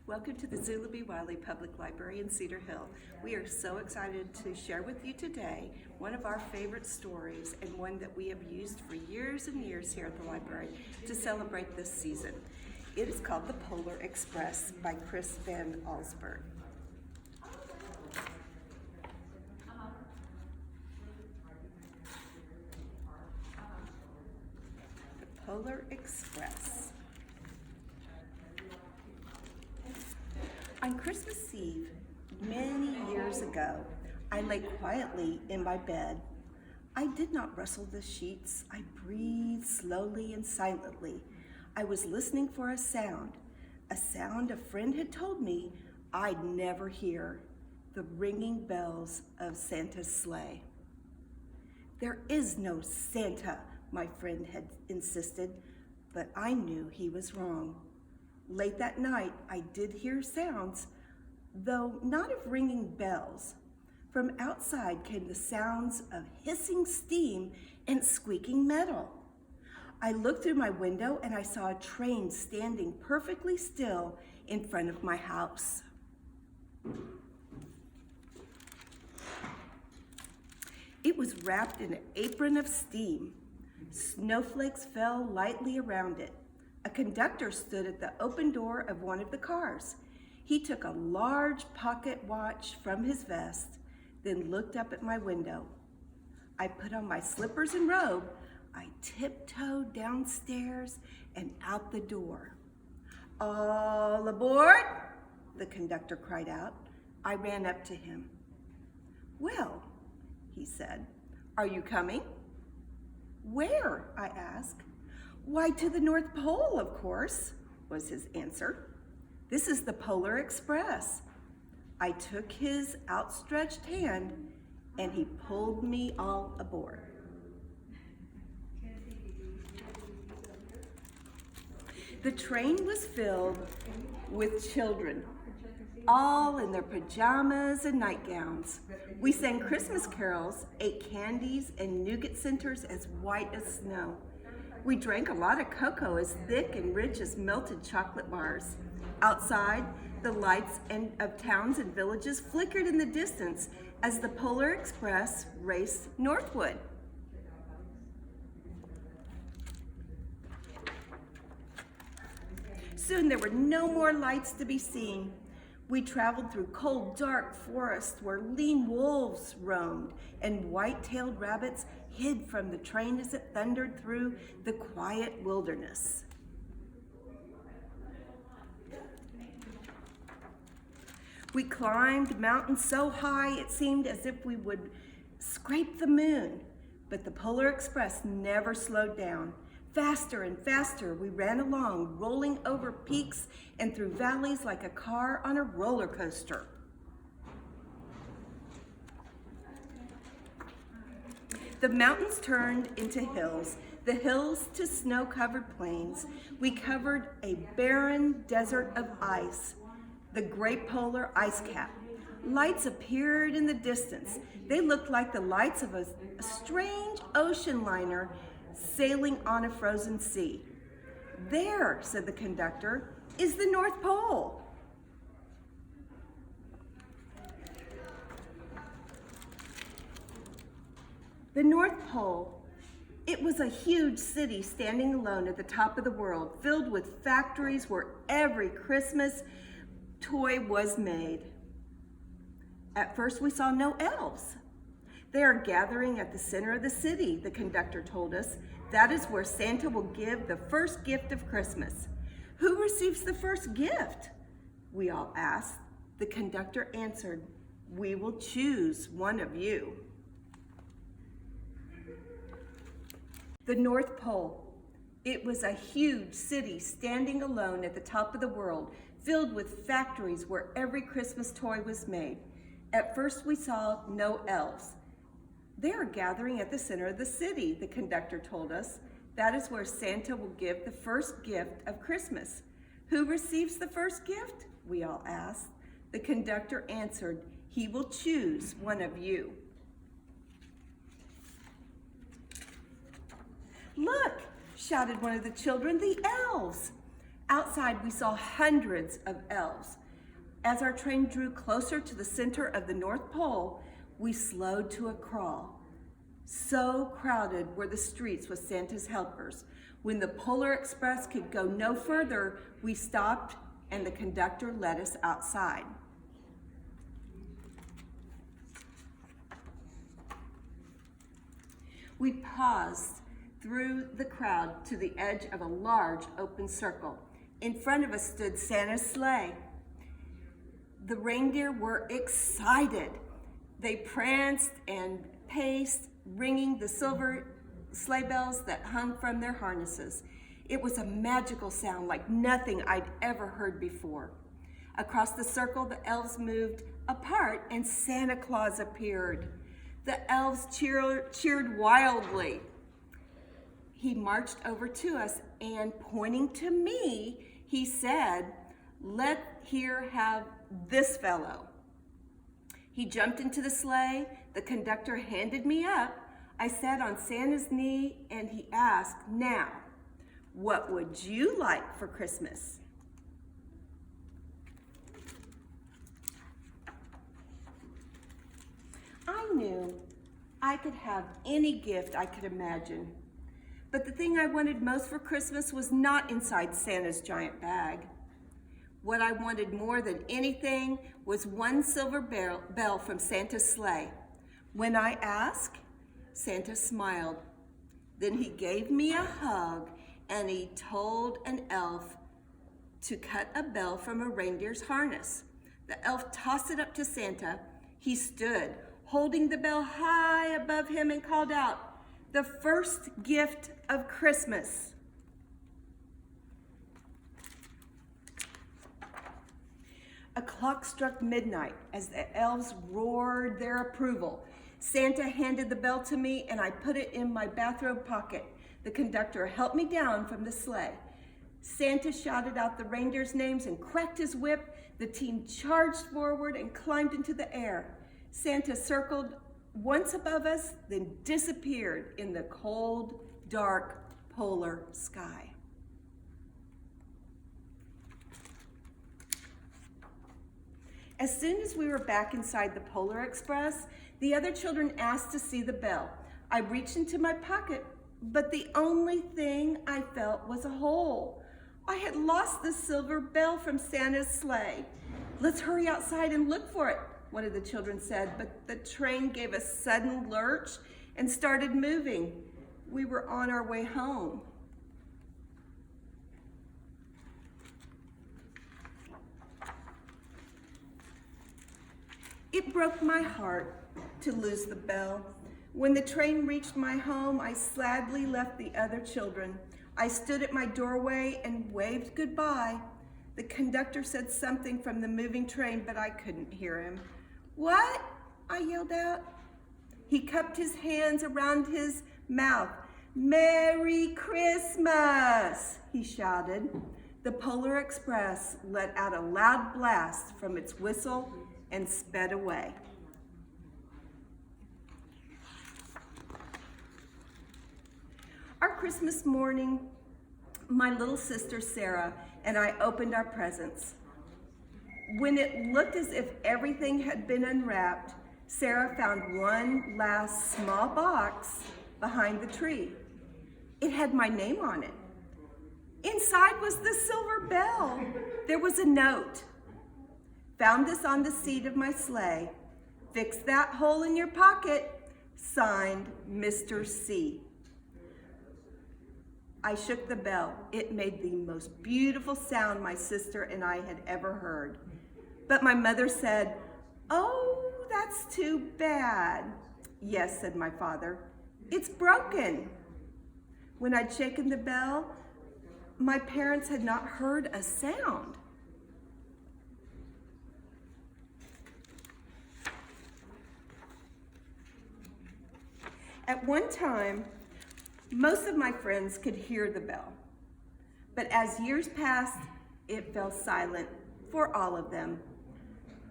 Welcome to the Zula B. Wiley Public Library in Cedar Hill. We are so excited to share with you today one of our favorite stories and one that we have used for years and years here at the library to celebrate this season. It is called The Polar Express by Chris Van Allsburg. The Polar Express. On Christmas Eve, many years ago, I lay quietly in my bed. I did not rustle the sheets. I breathed slowly and silently. I was listening for a sound a friend had told me I'd never hear, the ringing bells of Santa's sleigh. There is no Santa, my friend had insisted, but I knew he was wrong. Late that night, I did hear sounds, though not of ringing bells. From outside came the sounds of hissing steam and squeaking metal. I looked through my window and I saw a train standing perfectly still in front of my house. It was wrapped in an apron of steam. Snowflakes fell lightly around it. A conductor stood at the open door of one of the cars. He took a large pocket watch from his vest, then looked up at my window. I put on my slippers and robe. I tiptoed downstairs and out the door. "All aboard!" the conductor cried out. I ran up to him. "Well," he said, "are you coming?" "Where?" I asked. "Why, to the North Pole, of course," was his answer. "This is the Polar Express." I took his outstretched hand and he pulled me all aboard. The train was filled with children, all in their pajamas and nightgowns. We sang Christmas carols, ate candies and nougat centers as white as snow. We drank a lot of cocoa as thick and rich as melted chocolate bars. Outside, the lights of towns and villages flickered in the distance as the Polar Express raced northward. Soon there were no more lights to be seen. We traveled through cold, dark forests where lean wolves roamed and white-tailed rabbits hid from the train as it thundered through the quiet wilderness. We climbed mountains so high it seemed as if we would scrape the moon, but the Polar Express never slowed down. Faster and faster we ran along, rolling over peaks and through valleys like a car on a roller coaster. The mountains turned into hills, the hills to snow-covered plains. We covered a barren desert of ice, the Great Polar Ice Cap. Lights appeared in the distance. They looked like the lights of a strange ocean liner sailing on a frozen sea. "There," said the conductor, "is the North Pole." The North Pole, it was a huge city standing alone at the top of the world, filled with factories where every Christmas toy was made. At first we saw no elves. "They are gathering at the center of the city," the conductor told us. "That is where Santa will give the first gift of Christmas." "Who receives the first gift?" we all asked. The conductor answered, "We will choose one of you." The North Pole. It was a huge city standing alone at the top of the world, filled with factories where every Christmas toy was made. At first we saw no elves. "They are gathering at the center of the city," the conductor told us. "That is where Santa will give the first gift of Christmas." "Who receives the first gift?" we all asked. The conductor answered, "He will choose one of you." "Look," shouted one of the children, "the elves." Outside, we saw hundreds of elves. As our train drew closer to the center of the North Pole, we slowed to a crawl. So crowded were the streets with Santa's helpers. When the Polar Express could go no further, we stopped and the conductor led us outside. We paused through the crowd to the edge of a large open circle. In front of us stood Santa's sleigh. The reindeer were excited. They pranced and paced, ringing the silver sleigh bells that hung from their harnesses. It was a magical sound like nothing I'd ever heard before. Across the circle, the elves moved apart and Santa Claus appeared. The elves cheered wildly. He marched over to us and, pointing to me, he said, "Let here have this fellow." He jumped into the sleigh. The conductor handed me up. I sat on Santa's knee and he asked, "Now, what would you like for Christmas?" I knew I could have any gift I could imagine. But the thing I wanted most for Christmas was not inside Santa's giant bag. What I wanted more than anything was one silver bell from Santa's sleigh. When I asked, Santa smiled. Then he gave me a hug and he told an elf to cut a bell from a reindeer's harness. The elf tossed it up to Santa. He stood, holding the bell high above him and called out, "The first gift of Christmas." A clock struck midnight as the elves roared their approval. Santa handed the bell to me and I put it in my bathrobe pocket. The conductor helped me down from the sleigh. Santa shouted out the reindeers' names and cracked his whip. The team charged forward and climbed into the air. Santa circled once above us, then disappeared in the cold, dark, polar sky. As soon as we were back inside the Polar Express, the other children asked to see the bell. I reached into my pocket, but the only thing I felt was a hole. I had lost the silver bell from Santa's sleigh. "Let's hurry outside and look for it," one of the children said, but the train gave a sudden lurch and started moving. We were on our way home. It broke my heart to lose the bell. When the train reached my home, I sadly left the other children. I stood at my doorway and waved goodbye. The conductor said something from the moving train, but I couldn't hear him. "What?" I yelled out. He cupped his hands around his mouth. "Merry Christmas," he shouted. The Polar Express let out a loud blast from its whistle and sped away. Our Christmas morning, my little sister Sarah and I opened our presents. When it looked as if everything had been unwrapped, Sarah found one last small box behind the tree. It had my name on it. Inside was the silver bell. There was a note. "Found this on the seat of my sleigh. Fix that hole in your pocket. Signed, Mr. C." I shook the bell. It made the most beautiful sound my sister and I had ever heard. But my mother said, "Oh, that's too bad." "Yes," said my father, "it's broken." When I'd shaken the bell, my parents had not heard a sound. At one time, most of my friends could hear the bell, but as years passed, it fell silent for all of them.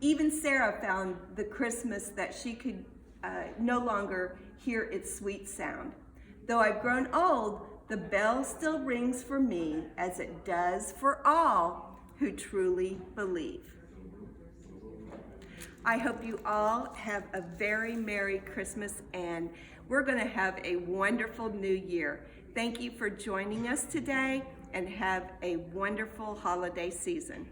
Even Sarah found the Christmas that she could no longer hear its sweet sound. Though I've grown old, The bell still rings for me as it does for all who truly believe. I hope you all have a very Merry Christmas, and we're going to have a wonderful New Year. Thank you for joining us today, and have a wonderful holiday season.